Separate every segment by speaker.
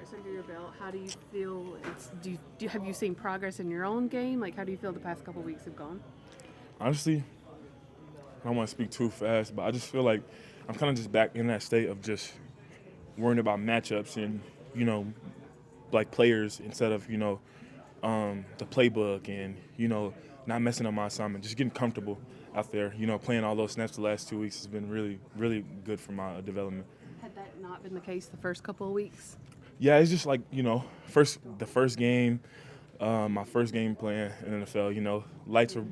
Speaker 1: years under your belt, how do you feel? Have you seen progress in your own game? Like, how do you feel the past couple weeks have gone?
Speaker 2: Honestly, I don't want to speak too fast, but I just feel like I'm kind of just back in that state of just worrying about matchups and, like players instead of, the playbook and, not messing up my assignment, just getting comfortable out there. Playing all those snaps the last 2 weeks has been really, really good for my development.
Speaker 1: Had that not been the case the first couple of weeks?
Speaker 2: Yeah, it's just like, the first game, my first game playing in the NFL, lights were,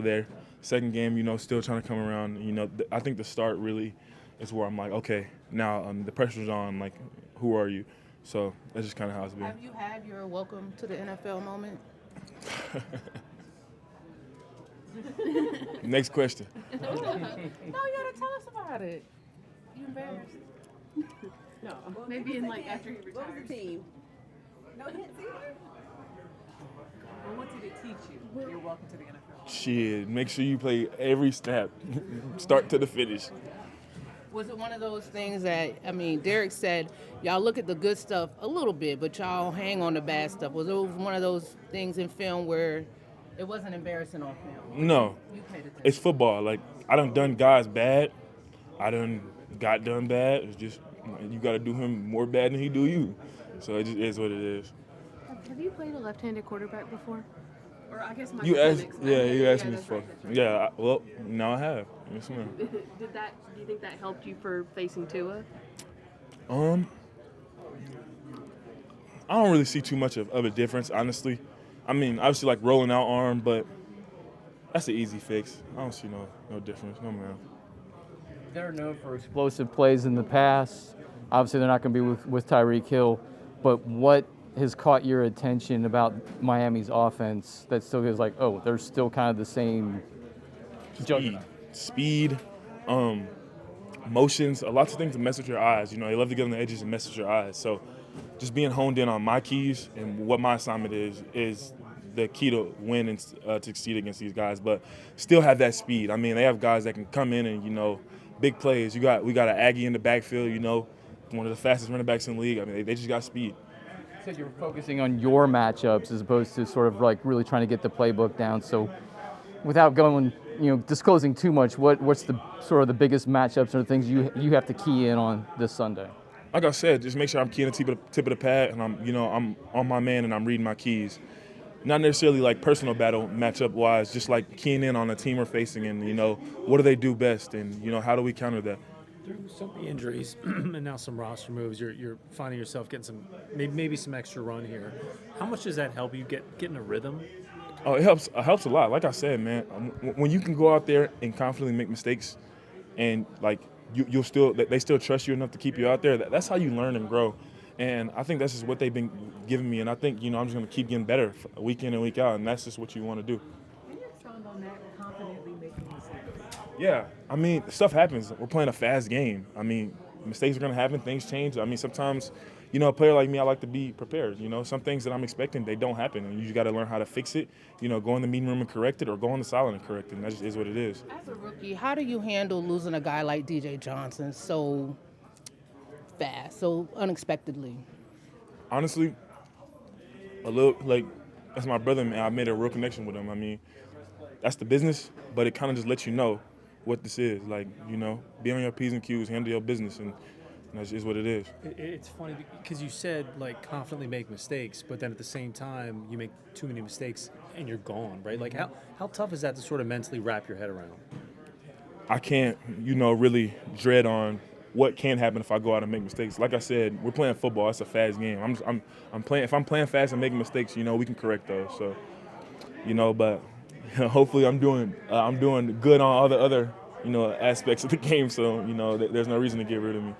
Speaker 2: there. Second game, still trying to come around. I think the start really is where I'm like, okay, now the pressure's on, like, who are you? So that's just kind of how it's been.
Speaker 3: Have you had your welcome to the NFL moment?
Speaker 2: Next question.
Speaker 3: No, you gotta tell us about it. You embarrassed?
Speaker 1: No, maybe in like after he retires.
Speaker 4: What was the team? No hints either?
Speaker 5: Well, what did it teach you? You're welcome to the NFL.
Speaker 2: Shit, make sure you play every snap, start to the finish.
Speaker 3: Was it one of those things that, Derek said, y'all look at the good stuff a little bit, but y'all hang on the bad stuff? Was it one of those things in film where it wasn't embarrassing on film?
Speaker 2: No,
Speaker 3: You paid attention.
Speaker 2: it's football. Like, I done guys bad. I got done bad. It's just, you got to do him more bad than he do you. So it just is what it is.
Speaker 1: Have you played a left-handed quarterback before? Or I guess my
Speaker 2: You asked me
Speaker 1: that's
Speaker 2: before.
Speaker 1: right, that's right.
Speaker 2: Yeah, well, now I have. Yes, ma'am.
Speaker 1: Do you think that helped you for facing Tua?
Speaker 2: I don't really see too much of a difference, honestly. Obviously, like rolling out arm, but that's an easy fix. I don't see no difference. No, man.
Speaker 6: They're known for explosive plays in the past. Obviously, they're not going to be with Tyreek Hill. But what has caught your attention about Miami's offense that still is like, oh, they're still kind of the same juggernaut?
Speaker 2: Speed, motions, lots of things to mess with your eyes. They love to get on the edges and mess with your eyes. So just being honed in on my keys and what my assignment is the key to win and to succeed against these guys. But still have that speed. They have guys that can come in and, big plays. We got an Aggie in the backfield, one of the fastest running backs in the league. They just got speed.
Speaker 6: You said you're focusing on your matchups as opposed to sort of like really trying to get the playbook down. So without going, disclosing too much, what's the sort of the biggest matchups or things you have to key in on this Sunday?
Speaker 2: Like I said, just make sure I'm keying the tip of the pad and I'm on my man and I'm reading my keys. Not necessarily like personal battle matchup wise, just like keying in on the team we're facing and, what do they do best and, how do we counter that?
Speaker 7: Through so many injuries and now some roster moves, you're finding yourself getting some maybe some extra run here. How much does that help you get in a rhythm?
Speaker 2: Oh, it helps. It helps a lot. Like I said, man, when you can go out there and confidently make mistakes, and like they still trust you enough to keep you out there. That's how you learn and grow. And I think that's just what they've been giving me. And I think I'm just gonna keep getting better week in and week out. And that's just what you want to do.
Speaker 5: Can you expound on that, confidently making mistakes?
Speaker 2: Yeah, stuff happens. We're playing a fast game. Mistakes are gonna happen. Things change. Sometimes, a player like me, I like to be prepared. Some things that I'm expecting, they don't happen, and you just got to learn how to fix it. Go in the meeting room and correct it, or go on the sideline and correct it. And that just is what it is.
Speaker 3: As a rookie, how do you handle losing a guy like DJ Johnson so fast, so unexpectedly?
Speaker 2: Honestly, a little like that's my brother, man. I made a real connection with him. That's the business, but it kind of just lets you know what this is. Like, be on your P's and Q's, handle your business, and that's just what it is.
Speaker 7: It's funny because you said like confidently make mistakes, but then at the same time you make too many mistakes and you're gone, right? Like how tough is that to sort of mentally wrap your head around?
Speaker 2: I can't, really dread on what can happen if I go out and make mistakes. Like I said, we're playing football. It's a fast game. I'm playing. If I'm playing fast and making mistakes, we can correct those. So, but hopefully I'm doing good on all the other aspects of the game. So there's no reason to get rid of me.